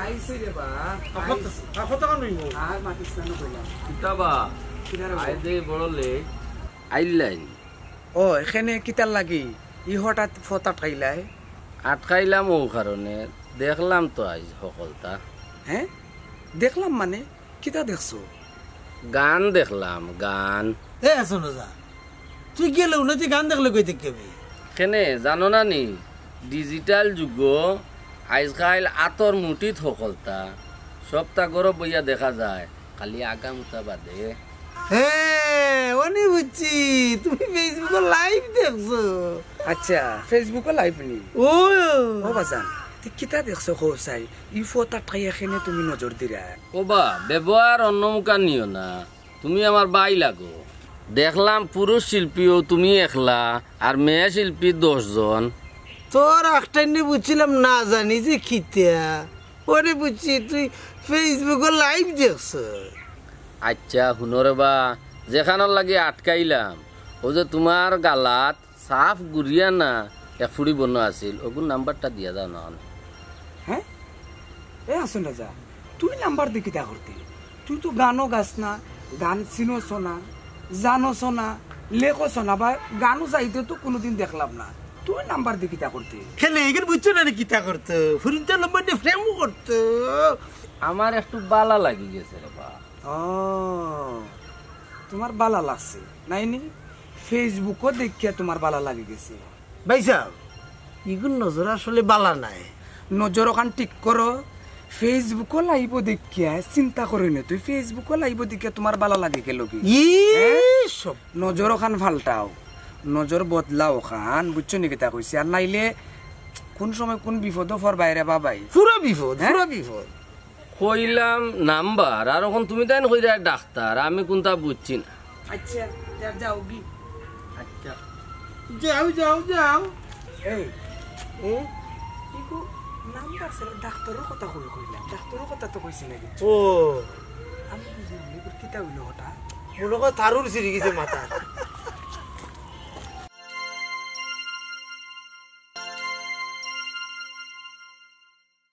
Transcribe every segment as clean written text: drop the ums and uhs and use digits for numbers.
আইছে রে বা কত কান হইব আর পাকিস্তান কইলা কিতাবা আই দে বড় লে আইলাইন ও এখানে কিতার লাগি ই হঠাৎ ফত আটকাইলাই আটকাইলাম ও কারণে দেখলাম তো আজ সকলটা হ্যাঁ দেখলাম মানে কিতা দেখছো গান দেখলাম গান এ শোনো যা তুই গেলে উন্নতি গান দেখলে কই দেখবি কেনে জানো না নি ডিজিটাল যুগ আজকাল আতর মুঠিত সকলটা সপ্তাহ গরব বইয়া দেখা যায় খালি আগামতা বাদে হ্যাঁ অনেক বুঝছি তুমি ফেসবুকে লাইভ দেখছো আচ্ছা ফেসবুকে লাইভ নি ও ও বাজান কিতা দেখছো কো চাই ই ফত আটকাই এখানে তুমি নজর দিরা ওবা ব্যবহার অন্যমুখা নিও না তুমি আমার বাই লাগো দেখলাম পুরুষ শিল্পীও তুমি একলা আর মেয়ে শিল্পী 10 জন তোর একটাই বুঝছিলাম না জানি যে খিতা ওরে বুঝছি তুই ফেসবুকে লাইভ দেখছো আচ্ছা শুনরে বা যেখানোর লাগে আটকাইলাম ও যে তোমার গালাত সাফ গুড়িয়া না এফুড়ি বনো আছিল ওগুর নাম্বারটা দিয়া দাও না হ্যাঁ এ আসুন রাজা তুই নাম্বার দি কিতা করতি তুই তো গানও গাস না গান চিনোস না জানোস না লেখোস না বা গানও যাইতে তো কোনোদিন দেখলাম না তুই নাম্বার দি কিতা করতি খেলে এখানে বুঝছো না কিতা করতো ফুরিনতে নম্বর দিয়ে ফ্রেমও করতো আমার একটু বালা লাগি গেছে রে বা ও তোমার বালা লাগছে নাইনি ফেসবুকও দেখিয়া তোমার বালা লাগি গেছে ভাই সাহেব এগুলো নজর আসলে বালা নাই নজর ওখান ঠিক করো ফেসবুকও লাইব দেখিয়া চিন্তা করি না তুই ফেসবুকও লাইব দেখিয়া তোমার বালা লাগে গেল কি সব নজর ওখান ফাল্টাও নজর বদলাও খান বুঝছো নাকি তা কইছে আর নাইলে কোন সময় কোন বিপদ ফর বাইরে বাবাই পুরো বিপদ পুরো বিপদ কইলাম নাম্বার আর এখন তুমি তাই কইরা ডাক্তার আমি কোনটা বুঝছি না আচ্ছা যাও গি আচ্ছা যাও যাও যাও এই ইকো নাম্বার সেটা ডাক্তারের কথা কইলাম ডাক্তারের কথা তো কইছি নাকি ও আমি বুঝলাম এবার কিতা হইলো হঠাৎ মনে কর তারুর সিঁড়ি গেছে মাথা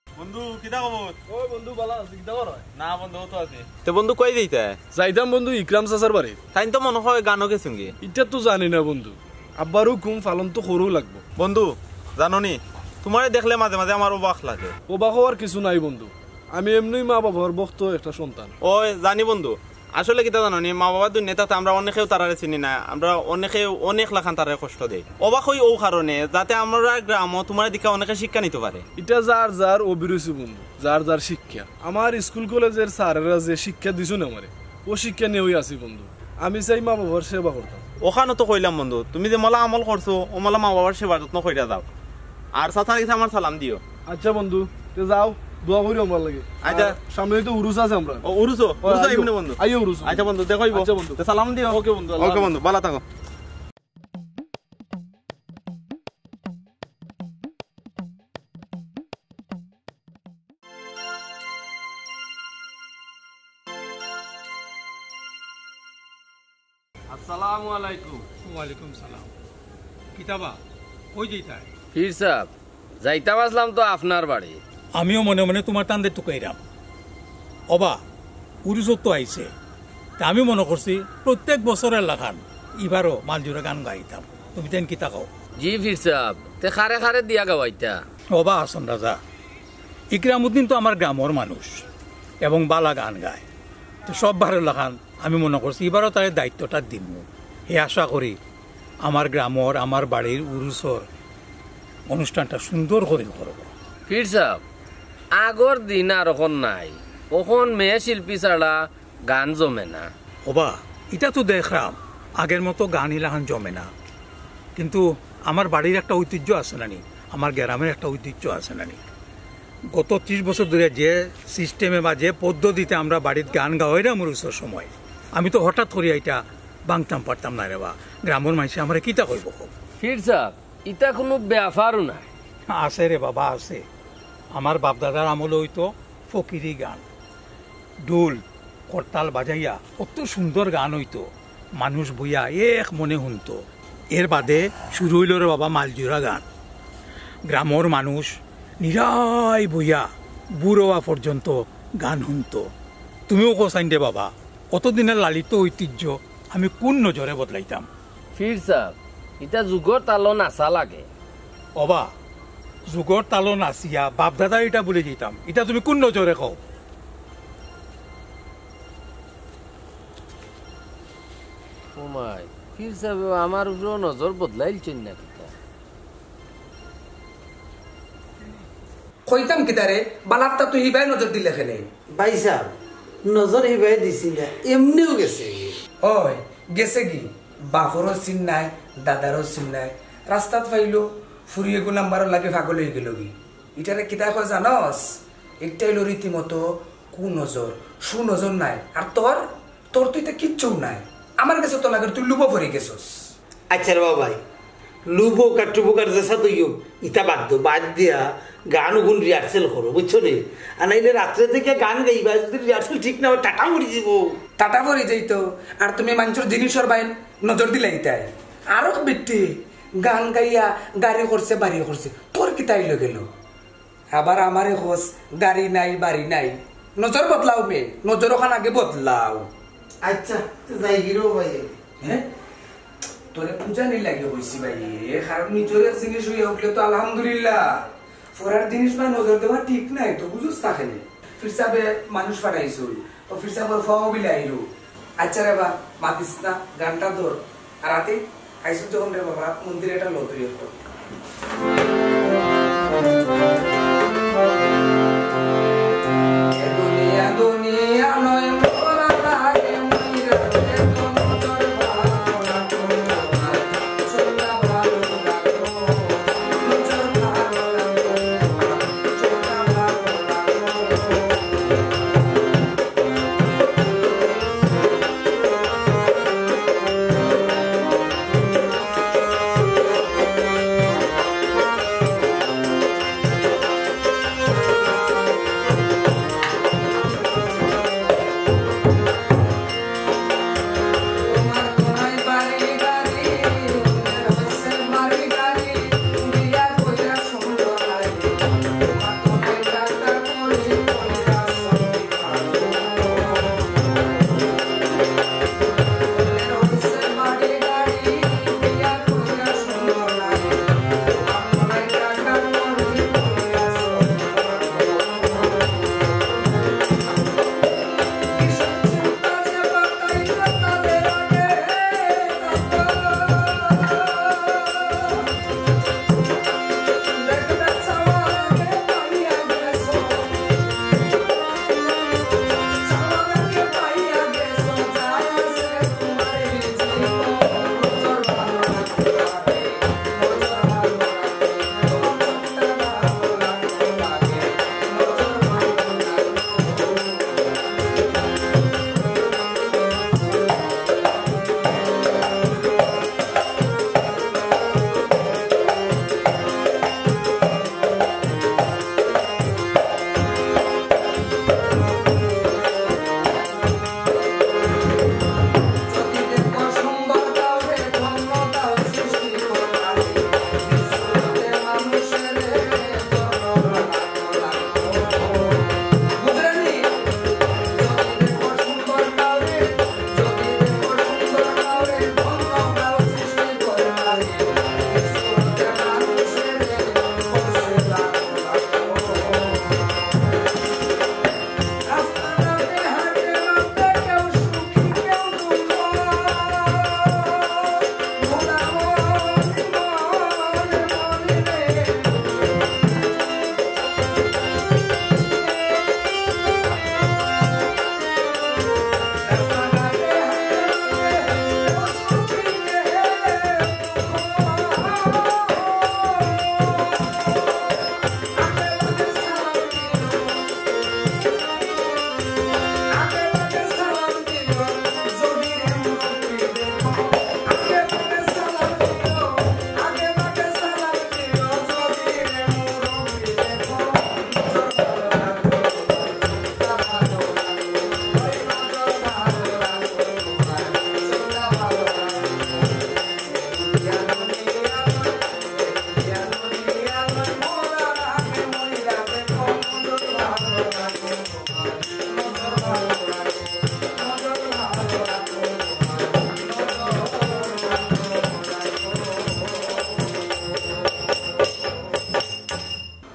বন্ধু কিটা খবর ওই বন্ধু বালা আছে কিটা কর না বন্ধু তো আছে তে বন্ধু কই দিতে যাইতাম বন্ধু ইকরাম চাচার বাড়ি তাই তো মনে হয় গানও গেছুঙ্গি ইটা তো জানি না বন্ধু আব্বারও ঘুম ফালন তো সরু লাগবো বন্ধু জানো নি তোমারে দেখলে মাঝে মাঝে আমার অবাক লাগে অবাক হওয়ার কিছু নাই বন্ধু আমি এমনি মা বাবার ভক্ত একটা সন্তান ওই জানি বন্ধু আসলে কিটা জানো নি মা বাবা দুনিয়াতে আমরা অনেকেও তারারে চিনি না আমরা অনেক লাখান তারে কষ্ট দেই অবাক হই ও কারণে যাতে আমরা গ্রাম তোমার দিকে অনেকে শিক্ষা নিতে পারে এটা যার যার অভিরুচি বন্ধু যার যার শিক্ষা আমার স্কুল কলেজের স্যারেরা যে শিক্ষা দিছো না আমারে ও শিক্ষা নিয়েই আছি বন্ধু আমি চাই মা বাবার সেবা করতাম ওখানে তো কইলাম বন্ধু তুমি যে মালা আমল করছো ও মালা মা বাবার সেবা যত্ন কইরা দাও আর চাচার কাছে আমার সালাম দিও আচ্ছা বন্ধু তে যাও দোয়া করি আমার লাগে আচ্ছা সামনে তো উরুস আছে আমরা ও উরুসো এমনি বন্ধু আইও উরুস আচ্ছা বন্ধু দেখইব আচ্ছা বন্ধু তো সালাম দিও ওকে বন্ধু ওকে বন্ধু ভালো থাকো আসসালামু আলাইকুম ওয়ালাইকুম সালাম কিতাবা কই যাইতাই ফির সাহেব যাইতাম আসলাম তো আপনার বাড়ি আমিও মনে মনে তোমার টান্দে টুকাইরাম অবা পুরুষত্ব আইছে তা আমি মনে করছি প্রত্যেক বছরের লাখান এবারও মালজুরা গান গাইতাম তুমি তেন কিতা কও জি ফির সাহেব তে খারে খারে দিয়া গাওয়াইতা অবা আসন রাজা ইকরামউদ্দিন তো আমার গ্রামের মানুষ এবং বালা গান গায় তো সব বারের লাখান আমি মনে করছি এবারও তার দায়িত্বটা দিব হে আশা করি আমার গ্রামের আমার বাড়ির উরুসর অনুষ্ঠানটা সুন্দর করে করব ফির সাহেব আগর দিন আর এখন নাই ওখন মেয়ে শিল্পী ছাড়া গান জমে না ওবা এটা তো দেখলাম আগের মতো গান ইলাহান জমে না কিন্তু আমার বাড়ির একটা ঐতিহ্য আছে নানি আমার গ্রামের একটা ঐতিহ্য আছে নানি গত 30 বছর ধরে যে সিস্টেমে বা যে পদ্ধতিতে আমরা বাড়ির গান গাওয়াইরা মরুসর সময় আমি তো হঠাৎ করে এটা বাংতাম পারতাম না রে বা গ্রামের মানুষ আমরা কিতা করব ফির সাহেব ইটা কোনো ব্যাপারও নাই আছে রে বাবা আছে আমার বাপদাদার আমলে হইতো ফকিরি গান ডোল করতাল বাজাইয়া কত সুন্দর গান হইতো মানুষ বইয়া এক মনে শুনতো এর বাদে শুরু হইল রে বাবা মালজুরা গান গ্রামের মানুষ নিরাই বইয়া বুড়ো হওয়া পর্যন্ত গান শুনতো। তুমিও কোসাইন দে বাবা, কতদিনের লালিত ঐতিহ্য আমি কোন নজরে বদলাইতাম। ফির সাহ এটা যুগর তালো নাচা লাগে। অবা যুগর তালো নাচিয়া বাপদাদা এটা বলে যেতাম, এটা তুমি কোন নজরে কও? ওমাই ফির সাহ আমার উপর নজর বদলাইলছেন না কিতা? কইতাম কি তারে বালাপটা তুই হিবাই নজর দিলে খেলে। ভাই সাহেব নজর হিবাই দিছি না, এমনিও গেছে। ওই গেছে কি, বাপরও চিন নাই, দাদারও চিন নাই, রাস্তাত পাইলো ফুরিয়ে গো নাম্বারও লাগে ভাগল হয়ে গেল কি। এটারে কিতা কয় জানস, একটা হইলো রীতিমতো কুনজর, সুনজর নাই। আর তোর তোর তো এটা কিচ্ছু নাই। আমার কাছে তো লাগে তুই লুবো ভরে গেছস। আচ্ছা রে বাবাই, লুবোকার টুবোকার যেসা তুই ইটা বাদ দিয়া গান গুণ রিহার্সেল করো, বুঝছো রে? আর নাইলে রাত্রে থেকে গান গাইবা, যদি রিহার্সেল ঠিক না হয় টাকা মরি যাব। টাটা ভরে যাইতো। আর তুমি মানুষের জিনিসের বাইন নজর দিলে ইতাই আরো বেটি গান গাইয়া গাড়ি করছে বাড়ি করছে, তোর কি তাইলো গেল? আবার আমারে হোস গাড়ি নাই বাড়ি নাই, নজর বদলাও মে, নজর ওখান আগে বদলাও। আচ্ছা যাই গিরো ভাই। হ্যাঁ তোরে পূজা নি লাগে হইছি ভাই, কারণ নিজের জিনিস হইয়া উঠলে তো আলহামদুলিল্লাহ, ফরার জিনিস ভাই নজর দেওয়া ঠিক নাই তো, বুঝুস তাকে ফির সাবে মানুষ পাঠাইছুল তো ফির সাবর ফাও বিলে আইরু। আচ্ছা রে বা মাতিস না, গানটা ধর। আর রাতে আইসু যখন রে বাবা মন্দিরে এটা লতুই হতো। দুনিয়া দুনিয়া নয় মোরা লাগে মইরা রে নজর ভালো ছোটা ভালো লাগো, নজর ভালো লাগো, ছোটা ভালো লাগো।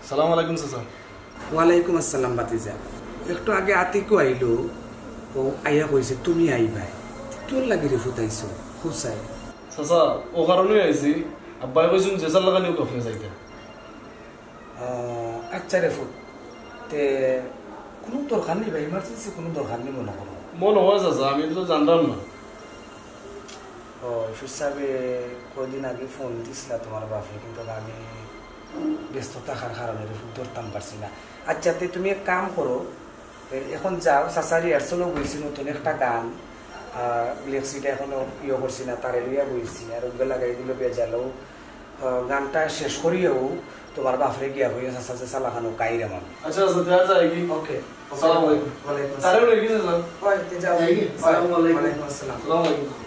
সালাম আলাইকুম চাচা। ওয়ালাইকুম আসসালাম বাতিজা। একটু আগে আতিকও আইলো, ও আইয়া কইছে তুমি আইবাই, তোর লাগি রে ফুটাইছো হুসাই। চাচা ও কারণে আইছি, আব্বাই কইছুন জেসার লাগা নিউ কফি যাইতে। আচ্ছা রে ফুট, তে কোনো দরকার নেই ভাই, ইমার্জেন্সি কোনো দরকার নেই মনে করো। মনে হয় চাচা, আমি তো জানতাম না। ও হিসাবে কদিন আগে ফোন দিছিলা তোমার বাপে, কিন্তু আমি ব্যস্ত থাকার কারণে ধরতাম পারছি না। আচ্ছা তে তুমি এক কাম করো, এখন যাও চাচারি আরসলও বইছি নতুন একটা গান লেখছিটা এখনো ইয়ে করছি না, তারে লইয়া বইছি আর ওগুলো লাগাই দিল বেজালেও গানটা শেষ করিয়েও তোমার বাপরে গিয়া হইয়া চাচা যে চালাখানো কাইরা মানে। আচ্ছা আচ্ছা দেওয়া যায় কি? ওকে, আসসালামু আলাইকুম। ওয়ালাইকুম তারে আসসালাম। লই গেছে স্যার। ওই তে যাও। আসসালামু আলাইকুম। ওয়ালাইকুম আসসালাম। আসসালামু আলাইকুম।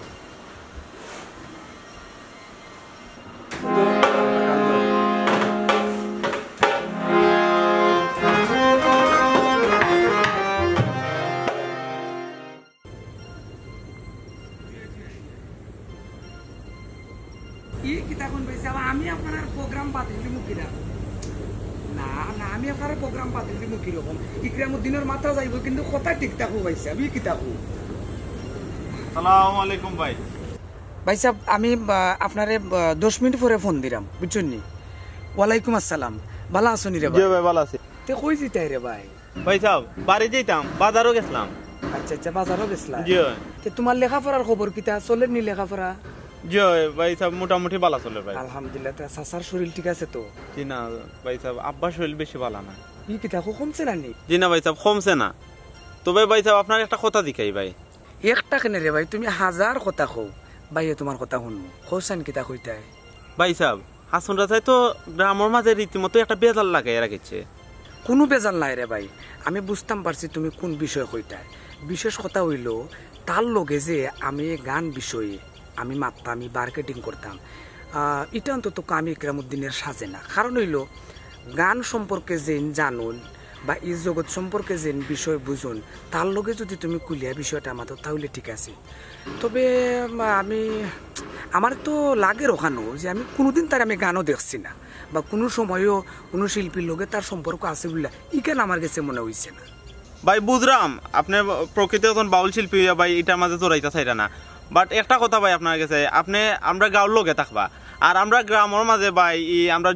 কি কিতাখন বইছে আমি আপনার প্রোগ্রাম বাতিল দিমু কিরা? না না, আমি আপনার প্রোগ্রাম বাতিল দিমু কিরকম? ইকরামুর দিনের মাথা যাইব, কিন্তু কথা ঠিক থাকবো ভাইসা, আমি কি থাকবো? আসসালামু আলাইকুম ভাই। ভাই সাহেব আমি আপনারে 10 মিনিট পরে ফোন দিলাম, বুঝছেন নি? ওয়ালাইকুম আসসালাম। ভালো আছো নি রে জি ভাই? ভাই ভালো আছি। তে কই জিতাই রে ভাই? ভাই সাহেব বাড়ি যেতাম, বাজারও গেছিলাম। আচ্ছা আচ্ছা, বাজারও গেছলা? জি তে তোমার লেখাপড়ার খবর কিতা, চলেন নি লেখাপড়া? জি ভাই সাহেব মোটামুটি ভালো চলে ভাই। আলহামদুলিল্লাহ। তে চাচার শরীর ঠিক আছে তো? জি না ভাই সাহেব, আব্বার শরীর বেশি ভালো না। ই কিতা কমছে না নি? জি না ভাই সাহেব, কমছে না। তবে ভাই সাহেব আপনার একটা কথা দেখাই ভাই। একটা কেনে রে ভাই, তুমি হাজার কথা কও, ভাইয়ে তোমার কথা শুনবো। কৌসান কিতা কইতাই? ভাই সাহেব হাসন রাজাই তো গ্রামের মাঝে রীতিমতো একটা বেজাল লাগাই রাখছে। কোনো বেজাল নাই রে ভাই, আমি বুঝতাম পারছি তুমি কোন বিষয় কইতাই। বিশেষ কথা হইল তার লগে যে আমি গান বিষয়ে আমি মারতাম, আমি মার্কেটিং করতাম, এটা অন্তত আমি ইকরামুদ্দিনের সাজে না। কারণ হইল গান সম্পর্কে যেন জানুন বা এই জগৎ সম্পর্কে যেন বিষয় বুঝুন, তার লগে যদি তুমি কুলিয়া বিষয়টা আমাদের, তাহলে ঠিক আছে। তবে আমি আমার তো লাগে রোখানো যে আমি কোনোদিন তার আমি গানও দেখছি না, বা কোনো সময়ও কোনো শিল্পীর লগে তার সম্পর্ক আছে বলে ইকেন আমার কাছে মনে হয়েছে না। ভাই বুঝলাম আপনার প্রকৃতি এখন বাউল শিল্পী হইয়া ভাই এটার মাঝে জড়াইতে চাইরা না, বাট একটা কথা ভাই আপনার কাছে, আপনি আমরা গাঁর লোকে থাকবা আর আমরা গ্রামের মাঝে ভাই আমরা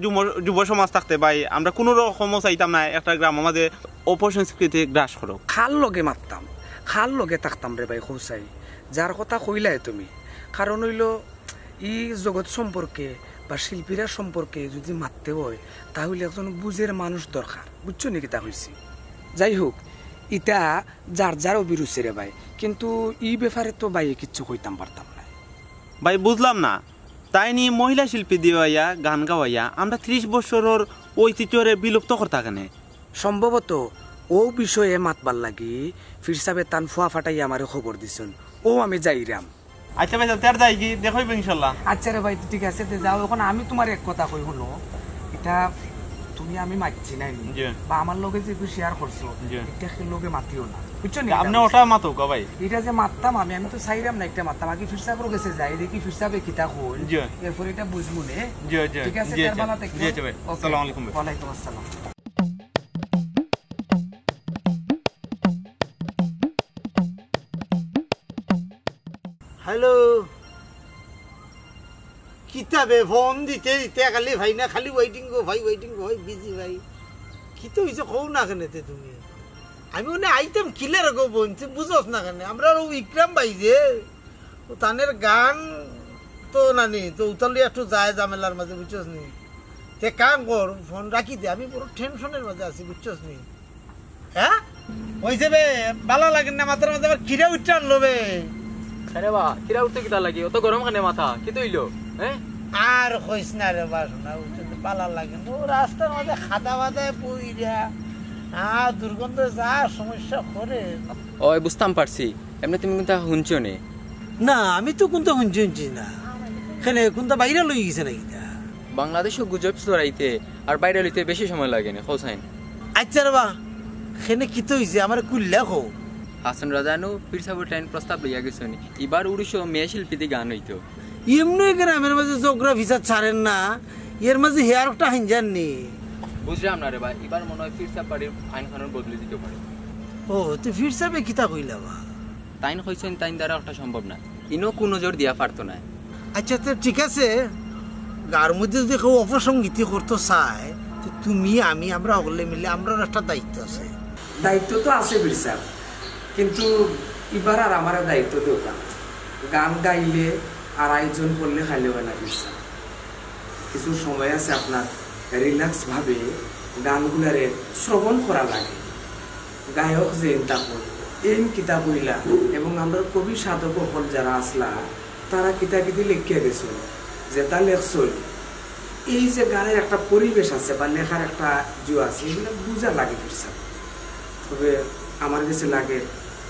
যুব সমাজ থাকতে ভাই আমরা কোনো রকমও চাইতাম না একটা গ্রামের মাঝে অপসংস্কৃতি গ্রাস করো। খাল লগে মারতাম, খাল লগে থাকতাম রে ভাই খোঁচাই, যার কথা কইলাই তুমি। কারণ হইল ই জগৎ সম্পর্কে বা শিল্পীরা সম্পর্কে যদি মারতে হয়, তাহলে একজন বুঝের মানুষ দরকার, বুঝছো নাকি তা হয়েছে? যাই হোক, ইটা যার যার অভিরুচি রে ভাই, কিন্তু এই ব্যাপারে তো ভাই কিচ্ছু কইতাম পারতাম না। ভাই বুঝলাম না, তাই নিয়ে মহিলা শিল্পী দিওয়াইয়া গান গাওয়াইয়া আমরা 30 বছরের ঐতিহ্যরে বিলুপ্ত করতে কেনে? সম্ভবত ও বিষয়ে মাতবার লাগি ফির সাহেব তান ফুয়া ফাটাই আমার খবর দিছেন, ও আমি যাইরাম। আচ্ছা ভাই তার যাই কি দেখইব ইনশাল্লাহ। আচ্ছা রে ভাই ঠিক আছে, যাও। এখন আমি তোমার এক কথা কই শুনো, এটা তুমি আমি মারছি নাই বা আমার লগে যে শেয়ার করছো, এটা লগে মাতিও না, বুঝছো নি? আপনি ওটা মাতো গো ভাই, এটা যে মারতাম আমি তো চাইরাম না, একটা মারতাম আগে ফির সাহেবের কাছে যাই, দেখি ফির সাহেবে কিতা কই, এরপর এটা বুঝবো নে। ঠিক আছে, তার বালা থেকে আসসালামু আলাইকুম। ওয়ালাইকুম আসসালাম। হ্যালো, কিতাবে ফোন দিতে দিতে খালি ভাই না খালি ওয়েটিং গো ভাই, ওয়েটিং গো ভাই, বিজি ভাই। কি তো হয়েছে কৌ না কেন তুমি? আমি মনে আইটেম কিলার গো বলছি, বুঝোস না কেন? আমরা ও ইকরাম ভাই যে ও তানের গান তো নানি তো উতালি একটু যায় ঝামেলার মাঝে, বুঝছস নি? তে কাম কর, ফোন রাখি দে, আমি পুরো টেনশনের মাঝে আছি, বুঝছস নি? হ্যাঁ হয়েছে বে, ভালো লাগে না মাথার মাঝে আবার কিরা উঠতে আনলো বে। আরে বা কিরা উঠতে কিতা লাগি, অত গরম খানে মাথা কি তৈলো? হ্যাঁ আর কইস না রে বাসনা, উঠতে পালা লাগে না, ও রাস্তার মাঝে খাদা বাদায় পইরা দুর্গন্ধ যা সমস্যা করে। ওই বুঝতাম পারছি, এমনি তুমি কিন্তু শুনছো নে? না আমি তো কোনটা শুনছি না, এখানে কোনটা বাইরে লই গেছে নাকি? বাংলাদেশও গুজব ছড়াইতে আর বাইরে লইতে বেশি সময় লাগে না, খোসাইন। আচ্ছা রে বা, এখানে কি তো হয়েছে আমার কুল্লা খো? হাসান রাজানু পীর সাহেবের টাইম প্রস্তাব লইয়া গেছে, এবার 1900 মেয়ে শিল্পীতে গান হইতো। এমনি গ্রামের মাঝে জিওগ্রাফি ছাড়েন না, এর মাঝে হেয়ার একটা হিঞ্জান নি। বুঝলাম না রে ভাই, এবার মনে হয় ফিরসা বাড়ির আইন কানুন বদলে দিতে পারে। ও তো ফির সাবে কিতা কইলা বা? তাইন কইছেন তাইন দ্বারা ওটা সম্ভব না, ইনো কোনো জোর দিয়া পারতো না। আচ্ছা তো ঠিক আছে, গার মধ্যে যদি কেউ অপসঙ্গীতি করতে চায় তো তুমি আমি আমরা সকলে মিলে আমরা একটা দায়িত্ব আছে। দায়িত্ব তো আছে বীর সাহেব, কিন্তু এবার আর আমার দায়িত্ব দেও না। গান গাইলে আর আয়োজন করলে খাইলে হয় না বীর সাহেব। কিছু সময় আছে আপনার রিল্যাক্স ভাবে গানগুলারে শ্রবণ করা লাগে। গায়ক যে তাপন এই কিতা বইলা এবং আমরা কবি সাধক হল যারা আসলা তারা কিতা কিতি লিখিয়ে গেছিল, যেটা লেখছিল এই যে গানের একটা পরিবেশ আছে বা লেখার একটা জু আছে, এগুলো বুঝা লাগে বীর সাহেব। তবে আমার কাছে লাগে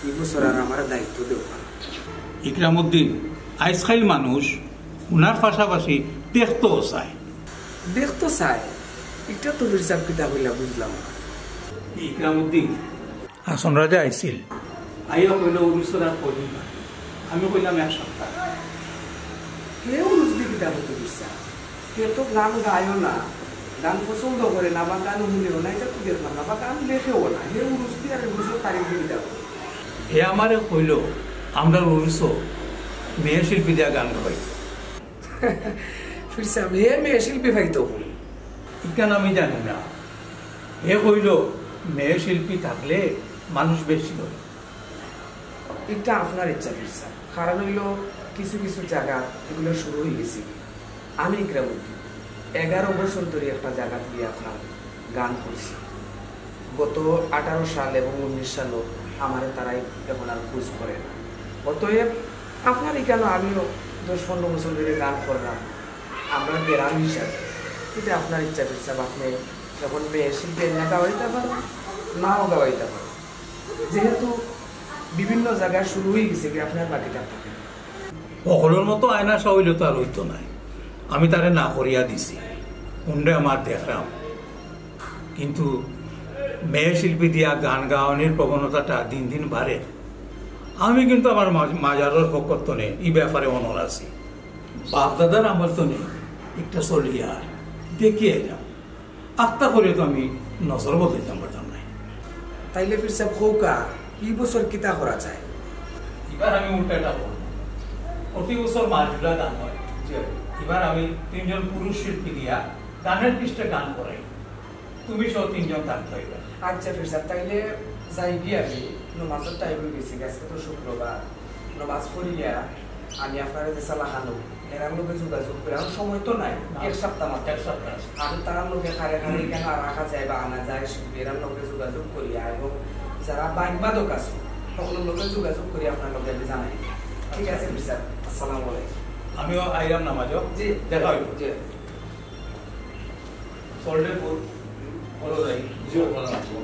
এই বছর আর আমার দায়িত্ব দেব না। ইকরামউদ্দিন আইসখাইল মানুষ উনার পাশাপাশি দেখতেও চায়। দেখতো চাই, এটা তো বীর সাহেব কিতা বইলা বুঝলাম না। ইকরামউদ্দিন হাসন রাজা আইছিল, আইয়া কইল উড়িষ্যার আর কদিন না। আমি কইলাম এক সপ্তাহ। কেউ রুজদি কিতা হতো বীর সাহেব, কেউ তো গান গায়ও না, গান পছন্দ করে না বা গান শুনেও না, এটা তো দেখলাম না, বা গান লেখেও না। কেউ রুজদি আর রুজোর তারিখ দিয়ে কিতা হতো। এ আমারে কইল আমরা উড়িষ্য মেয়ে শিল্পী দিয়া গান গাই। বীর সাহেব হে মেয়ে শিল্পী ভাইতো ইকান আমি জানি না। এ কইল মেয়ে শিল্পী থাকলে মানুষ বেশি হয়। এটা আপনার ইচ্ছা বীর সাহেব, কারণ হইলো কিছু কিছু জায়গা এগুলো শুরু হয়ে গেছে। আমি ইকরামউদ্দিন 11 বছর ধরে একটা জায়গা দিয়ে আপনার গান করছি। গত 18 সাল এবং 19 সালও আমার তারাই এখন আর খোঁজ করে না। অতএব আপনার কেন আমিও 10-15 বছর ধরে গান করলাম আমরা গ্রাম হিসাবে। এটা আপনার ইচ্ছা বীর সাহেব, আপনি যখন মেয়ে শিল্পী না গাওয়াইতে পারেন নাও গাওয়াইতে পারেন। যেহেতু বিভিন্ন জায়গায় শুরু হয়ে গেছে কি আপনার বাকিটা থাকে। সকলের মতো আয়না সহইল তো আর হইতো নাই। আমি তারে না করিয়া দিছি, উন্ডে আমার দেখলাম। কিন্তু মেয়ে শিল্পী দিয়া গান গাওয়ানির প্রবণতাটা দিন দিন বাড়ে। আমি কিন্তু আমার মাজারের পক্ষত্বনে এই ব্যাপারে অনর আছি। বাপ দাদার আমার তো নেই, একটা চলিয়া আর দেখিয়ে যাম আত্মা করে তো আমি নজর বদলাইতাম পারতাম নাই। তাইলে বীর সাহেব কৌকা এই বছর কিতা করা যায়? এবার আমি উল্টাটা বলবো, প্রতি বছর মাঝুলা গান হয়। এবার আমি 3 জন পুরুষ শিল্পী দিয়া গানের পৃষ্ঠে গান করাই, তুমি সহ 3 জন থাকতে হইবে। আচ্ছা বীর সাহেব, তাইলে যাই গিয়ে আমি নমাজের টাইম হয়ে গেছি, আজকে তো শুক্রবার। নমাজ পড়িয়া আমি আপনার যে সালাহানো এরার লোকে যোগাযোগ করে, আমার সময় তো নাই, এক সপ্তাহ মাত্র। এক সপ্তাহ আমি তার লোকে খারে খারে কেন রাখা যায় বা আনা যায় এরার লোকে যোগাযোগ করিয়া এবং যারা বাদক আছে সকলের লোকে যোগাযোগ করি আপনার লোকে আমি জানাই। ঠিক আছে বীর সাহেব, আসসালামু আলাইকুম। আমিও আইরাম নামাজ জি দেখা হইব। জি সল্টেপুর বড় যাই জিও ভালো লাগবো।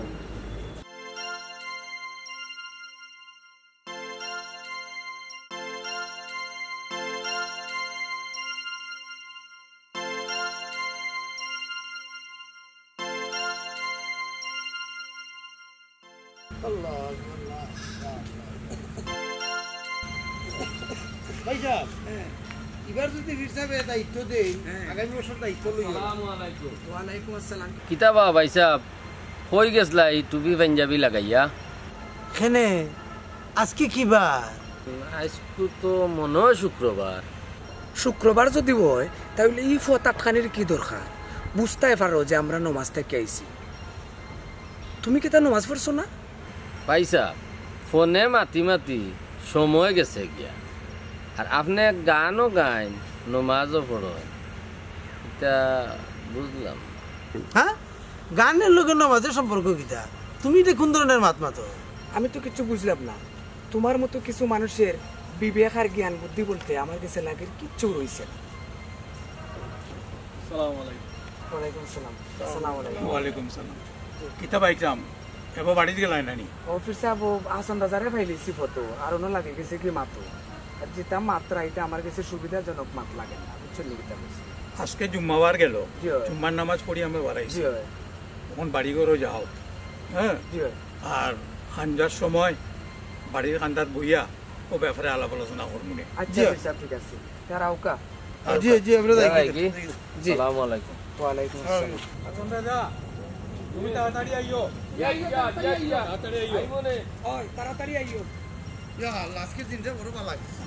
ভাই সাহেব, এবার যদি ফির সাহেব দায়িত্ব দেই, আগামী বছর দায়িত্ব লইও। ওয়ালাইকুম আসসালাম। কিতাবা ভাই সাহেব কই গেছলা এই টুপি পাঞ্জাবি লাগাইয়া? খেনে আজকে কি বার? আজকু তো মনে হয় শুক্রবার। শুক্রবার যদি হয় তাহলে এই ফতাটখানির কি দরকার? বুঝতে পারো যে আমরা নমাজ থেকে আইছি। তুমি কি তা নমাজ পড়ছো না? ভাই সাহেব ফোনে মাতি মাতি সময় গেছে গিয়া, আর আপনি গানও গাইন নমাজও পড়েন, এটা বুঝলাম। হ্যাঁ, গানের লোকের নামাজের সম্পর্ক কিতা? তুমি এটা কোন ধরনের মাত মাতো? আমি তো কিছু বুঝলাম না। তোমার মতো কিছু মানুষের বিবেক আর জ্ঞান বুদ্ধি বলতে আমার কাছে লাগে কিচ্ছু রয়েছে না। ওয়ালাইকুম আসসালাম। আসসালামু আলাইকুম। ওয়ালাইকুম সালাম। কিতাবা ইকরাম এবার বাড়িতে গেলাই নানি? অফিস সাহেব হাসান রাজারে ফাইলিছি ফটো আর অন্য লাগে গেছে কি মাতো, আর যেটা মাত্রা এটা আমার কাছে সুবিধাজনক মাত লাগে না, বুঝছেন নিকিতা বলছি। আজকে জুম্মাবার গেল, জি হয়। জুম্মার নামাজ পড়ি আমরা বাড়াইছি। জি হয়, এখন বাড়ি ঘরও যাও, হ্যাঁ, জি হয়। আর হানজার সময় বাড়ির খান্দাত বইয়া ও ব্যাপারে আলাপ আলোচনা করবো। আচ্ছা অফিস সাহেব ঠিক আছে, তারা ওকা। জি জি, আমরা ভাই যাই। কি? জি। আসসালামু আলাইকুম। ওয়ালাইকুম আসসালাম। এখন দাদা তুমি তাড়াতাড়ি আইও তাড়াতাড়ি আইও ওই তাড়াতাড়ি আইও আজকের দিনটা বড় ভালো লাগছে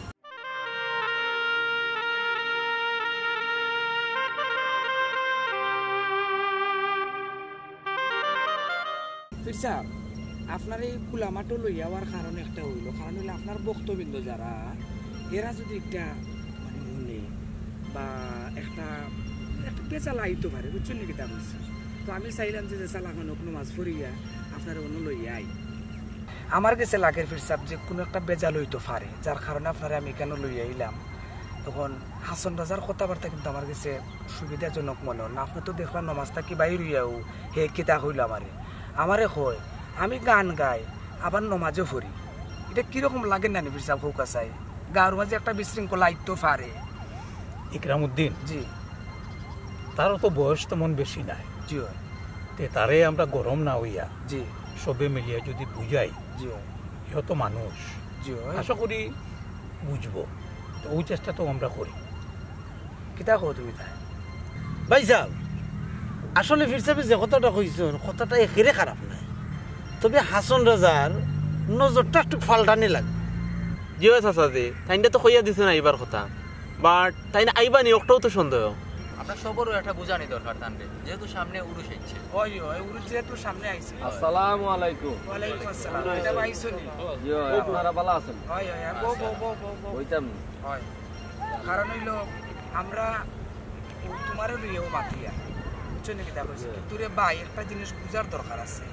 স্যার আপনার এই কুলামাটো লই যাওয়ার কারণ একটা হইল কারণ হইলে আপনার বক্তবৃন্দ যারা এরা যদি একটা মানে মনে বা একটা একটা পেঁচা লাইতে পারে বুঝছেন নাকি তা বলছি তো আমি চাইলাম যে চালাখানো কোনো মাছ ফরিয়া আপনার অন্য লইয়া আই আমার কাছে লাগের ফির সাহেব যে কোনো একটা বেজা লইতে পারে যার কারণে আপনারা আমি কেন লইয়া আইলাম তখন হাসন রাজার কথাবার্তা কিন্তু আমার কাছে সুবিধাজনক মনে হয় না আপনি তো দেখলাম নমাজটা কি বাইর হইয়াও হে কিতা হইল আমারে হয় আমি গান গাই আবার নমাজও পড়ি এটা কিরকম লাগে না নিবির সাহেব হোক চাই গাঁর মাঝে একটা বিশৃঙ্খলা আইতো পারে ইকরামউদ্দিন জি তারও তো বয়স তেমন বেশি নাই জি হয় তে তারে আমরা গরম না হইয়া জি সবে মিলিয়া যদি বুঝাই জি হয় ইহত মানুষ জি হয় আশা করি বুঝবো তো ওই চেষ্টা তো আমরা করি কিতা কো তুমি তাই ভাই সাহেব আসলে ফির সাহেব যে কথাটা কইছেন কথাটা একেবারে খারাপ নাই তবে হাসন রাজার নজরটা একটু ফাল্টানি লাগে জি হয় চাচা জি তাইনটা তো কইয়া দিছে না এইবার কথা বাট তাই না আইবা নি ওটাও তো সন্দেহ আপনার সবরও একটা বুঝানি দরকার থাকবে যেহেতু সামনে উরুষ হচ্ছে ওই ওই উরু যেহেতু সামনে আইছে আসসালামু আলাইকুম ওয়ালাইকুম আসসালাম এটা আইছনি জি আপনারা ভালো আছেন ওই ওই বো বো বো বো বো হইতাম হয় কারণ হইল আমরা তোমারও লইয়াও বাকিয়া বুঝছো নাকি তা বলছি কিন্তু রে ভাই একটা জিনিস বুঝার দরকার আছে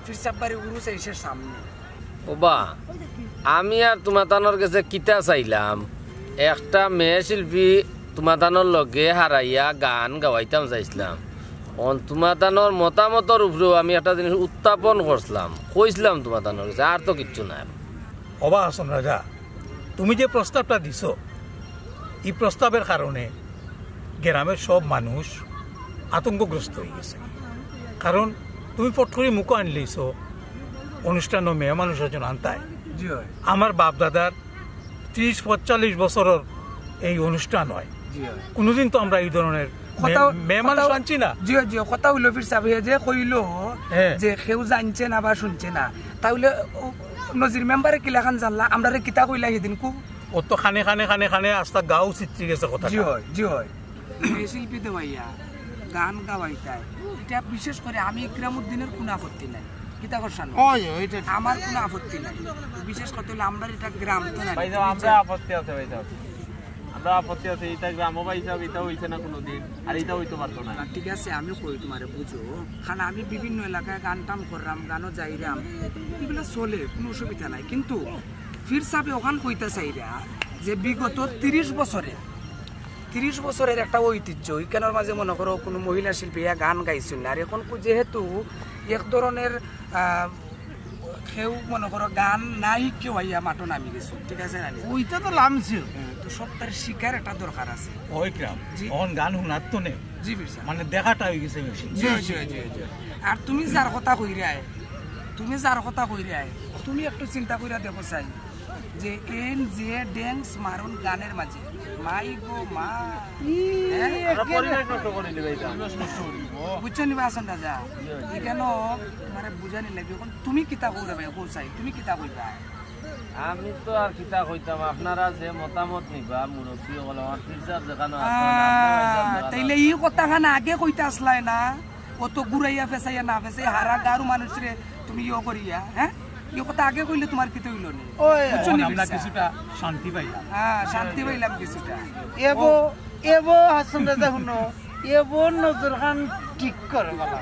ফির সাব্বারে উরুস এসে সামনে ওবা আমি আর তোমাতানোর কাছে কিতা চাইলাম একটা মেয়ে শিল্পী তোমাতানোর লগে হারাইয়া গান গাওয়াইতাম চাইছিলাম তোমাতানোর মতামতর উপরেও আমি একটা জিনিস উত্থাপন করছিলাম কইছিলাম তোমাতানোর কাছে আর তো কিচ্ছু নাই অবা হাসন রাজা তুমি যে প্রস্তাবটা দিছ এই প্রস্তাবের কারণে গ্রামের সব মানুষ আতঙ্কগ্রস্ত হয়ে গেছে কারণ তুমি পট করে মুখ আনলেইছ অনুষ্ঠান মেয়ে মানুষ একজন আনতায় জি হয় আমার বাপ দাদার 30-45 বছরের এই অনুষ্ঠান হয় জি হয় কোনোদিন তো আমরা এই ধরনের মেয়ে মানুষ আনছি না জি জি কথা হইলো ফির সাহেব যে কইল যে কেউ জানছে না বা শুনছে না তাহলে নজির মেম্বারে কিলাখান জানলা আমরা রে কিতা কইলা সেদিন কু ও তো খানে খানে খানে খানে আস্তা গাও চিত্রি গেছে কথা জি হয় শিল্পী দেওয়াইয়া গান গাওয়াইতাই এটা বিশেষ করে আমি ইকরামউদ্দিনের কোনো আপত্তি নাই কিতা করছান আমার কোনো আপত্তি নাই বিশেষ কথা হলো আমরা এটা গ্রাম তো না ভাই আমরা আপত্তি আছে ভাই সাহেব আমরা আপত্তি আছে এটা গ্রাম ভাই সাহেব এটা হইছে না কোনোদিন আর এটা হইতে পারতো না ঠিক আছে আমিও কই তোমারে বুঝো কারণ আমি বিভিন্ন এলাকায় গান টান করলাম গানও যাইরাম এগুলো চলে কোনো অসুবিধা নাই কিন্তু ফির সাহেব ওখান কইতে চাইরা যে বিগত 30 বছরের একটা ঐতিহ্য এখানের মাঝে মনে করো কোনো মহিলা শিল্পী গান গাইছেন না আর এখন যেহেতু এক ধরনের কেউ মনে করো গান নাই কেউ আইয়া মাঠো নামি গেছো ঠিক আছে না ওইটা তো লামছে তো সব তার শিকার একটা দরকার আছে ওই গ্রাম অন গান শোনার তো নেই জি বিরসা মানে দেখাটা হয়ে গেছে বেশি জি আর তুমি যার কথা কইরায় তুমি একটু চিন্তা কইরা দেখো চাই যে এন যে ড্যান্স মারুন গানের মাঝে মাই গো মা বুঝছো নিবা আসন রাজা এখানে মানে বুঝানি লাগবে এখন তুমি কিতা কইরা ভাই কো চাই তুমি কিতা কইবা আমি তো আর কিতা কইতাম আপনারা যে মতামত নিবা মুরব্বী হল আমার ফিরসাব দেখানো তাইলে এই কথাখান আগে কইতে আসলাই না ও তো ঘুরাইয়া ফেসাইয়া না ফেসাই হারা গারু মানুষরে তুমি ইয়ে করিয়া হ্যাঁ এই কথা আগে কইলে তোমার কি হইল না আমরা কিছুটা শান্তি পাইলাম হ্যাঁ শান্তি পাইলাম কিছুটা এবো হাসন রাজা শুনো এবো নজর খান ঠিক করে বলা